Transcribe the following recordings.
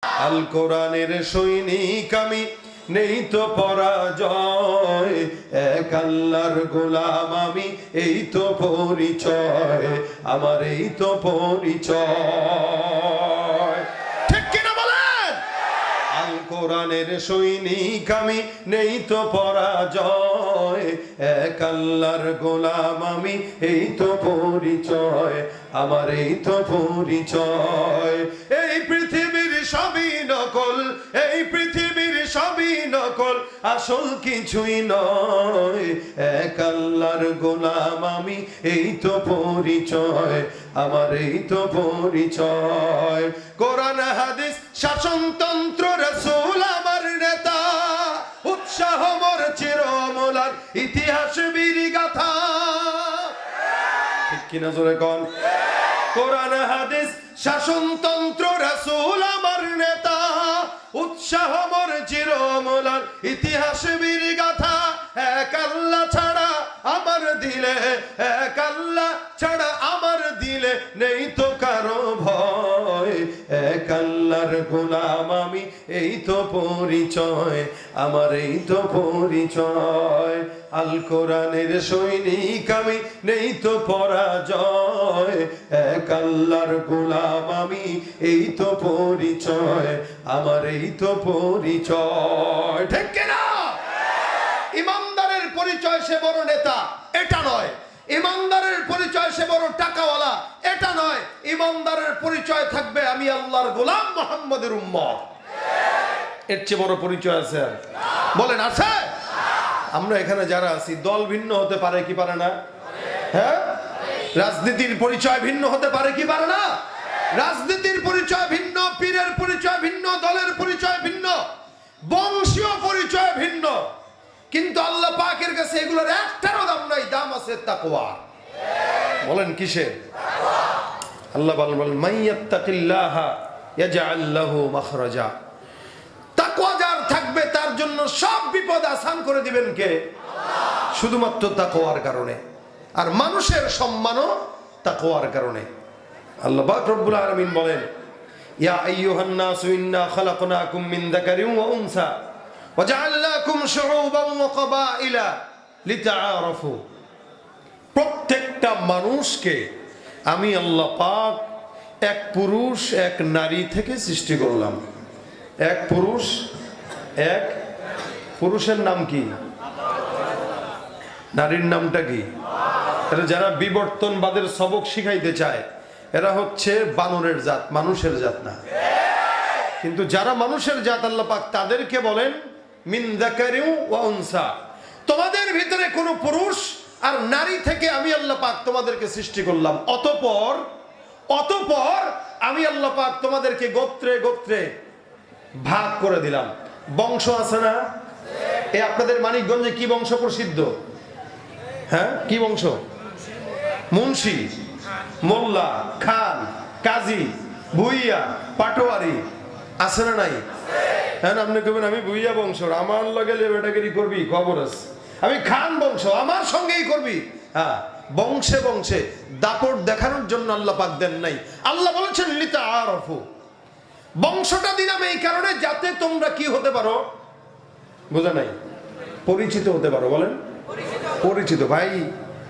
আল কোরআনের সৈনিক আমি, নেই তো পরাজয়, এক আল্লাহর গোলাম আমি, এই তো পরিচয় আমার, এই তো পরিচয়। ঠিক কিনা বলেন? আল কোরআনের সৈনিক আমি, নেই তো পরাজয়, এক আল্লাহর গোলাম আমি, এই তো পরিচয় আমার, এই তো পরিচয়। এই পৃথিবীর সবই নকল, এই পৃথিবীর সবই নকল, আসল কিছুই নয়, এক আল্লাহর গোলাম আমি, এই তো পরিচয় আমার, এই তো পরিচয়। কোরআন হাদিস শাসনতন্ত্র রাসূল আমার নেতা, উৎসাহ মোর চিরমূলার ইতিহাস বীর গাথা। ঠিক কিনা জোরে কোন? কোরআন হাদিস শাসনতন্ত্র রাসূল আমার নেতা, উৎসাহ মোর চিরমূলার ইতিহাস বীর গাথা। এক আল্লাহ ছাড়া আমার দিলে, এক আল্লাহ ছাড়া আমার দিলে নেই তো কারো ভয়, এক আল্লাহর গোলাম আমি, এই তো পরিচয় আমার, এই তো পরিচয়। আল কোরআনের সৈনিক আমি, নেই তো পরাজয়, এক আল্লাহর গোলাম আমি, এই তো পরিচয় আমার, এই তো পরিচয়। ঠিক কিনা? ইমানদারের পরিচয় সে বড় নেতা, এটা নয়। ইমানদারের পরিচয় সে বড় টাকাওয়ালা, এটা নয়। ইমানদারের পরিচয় থাকবে আমি আল্লাহর গোলাম, মুহাম্মদের উম্মত। এর চেয়ে বড় পরিচয় আছে? বলেন আছে? আমরা এখানে যারা আছি, দল ভিন্ন হতে পারে কি পারে না? হ্যাঁ, রাজনীতির পরিচয় ভিন্ন হতে পারে কি পারে না? রাজনীতির পরিচয় ভিন্ন, পীরের পরিচয় ভিন্ন, দলের পরিচয় ভিন্ন, বংশীয় পরিচয় ভিন্ন, কিন্তু আল্লাহ পাকের কাছে এগুলোর একটারও দাম নাই। দাম আছে তাকওয়া। বলেন কিসের? আল্লাহ বলেন মাইয়াত্তাকিল্লাহা ইয়াজআল লাহু মাখরাজা। তাকওয়া যার থাকবে তার জন্য সব বিপদ আসান করে দিবেন কে? আল্লাহ। শুধুমাত্র তাকওয়ার কারণে। আর মানুষের সম্মানও তাকওয়ার কারণে। আল্লাহ পাক রব্বুল আলামিন বলেন ইয়া আইয়ুহান নাসু ইন্না খালাকনাকুম মিন যাকারিন ওয়া উনসা ওয়া জাআলনাকুম শুউবান ওয়া ক্বাবাইলা লিতাআরাফু। প্রত্যেকটা মানুষকে আমি আল্লাহ পাক এক পুরুষ এক নারী থেকে সৃষ্টি করলাম। এক পুরুষ এক, পুরুষের নাম কি? নারীর নামটা কি? যারা বিবর্তনবাদের সবক শিখাইতে চায় এরা হচ্ছে বানরের জাত, মানুষের জাত না। কিন্তু যারা মানুষের জাত আল্লাহ পাক তাদেরকে বলেন মিন যাকারিন ওয়া উনসা। তোমাদের ভিতরে কোনো পুরুষ আর নারী থেকে আমি আল্লাহ পাক তোমাদেরকে সৃষ্টি করলাম। অতঃপর আমি আল্লাহ পাক তোমাদেরকে গোত্রে গোত্রে ভাগ করে দিলাম। বংশ আছে না? এই আপনাদের মানিকগঞ্জে কি বংশ প্রসিদ্ধ? হ্যাঁ, কি বংশ? মুন্সি, মোল্লা, খান, কাজী, ভুইয়া, পাটোয়ারি আছে না নাই? হ্যাঁ, আপনি কবেন আমি ভুইয়া বংশ, আমার লগে বেটাগিরি করবি, খবর আছে। আমি খান বংশ, আমার সঙ্গেই করবি। হ্যাঁ, বংশে বংশে দাপট দেখানোর জন্য আল্লাহ পাক দেন নাই। আল্লাহ বলেছেন লিতাআরাফু। বংশটা দিলাম এই কারণে যাতে তোমরা কি হতে পারো? বোঝা নাই? পরিচিত হতে পারো। বলেন পরিচিত। ভাই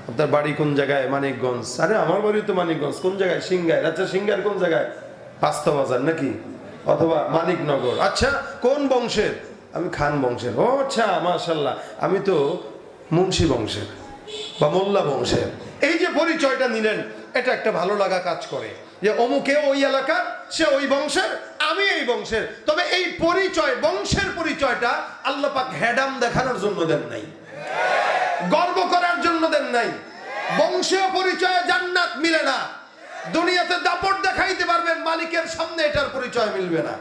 আপনার বাড়ি কোন জায়গায়? মানিকগঞ্জ। আরে আমার বাড়ি তো মানিকগঞ্জ। কোন জায়গায়? সিংগায়। আচ্ছা, সিংগার কোন জায়গায়? পাঁচটা বাজার নাকি, অথবা মানিকনগর। আচ্ছা, কোন বংশের? আমি খান বংশের। ও আচ্ছা, মাশাআল্লাহ, আমি তো মুন্সি বংশের বা মোল্লা বংশের। এই যে পরিচয়টা নিলেন, এটা একটা ভালো লাগা কাজ করে যে অমুকে ওই এলাকার, সে ওই বংশের, আমি এই বংশের। তবে এই পরিচয়, বংশের পরিচয়টা আল্লাহ পাক হেডাম দেখানোর জন্য দেন নাই, গর্ব করার জন্য দেন নাই। বংশীয় পরিচয়ে জান্নাত মিলে না। দুনিয়াতে দাপট দেখাইতে পারবেন, মালিকের সামনে এটার পরিচয় মিলবে না।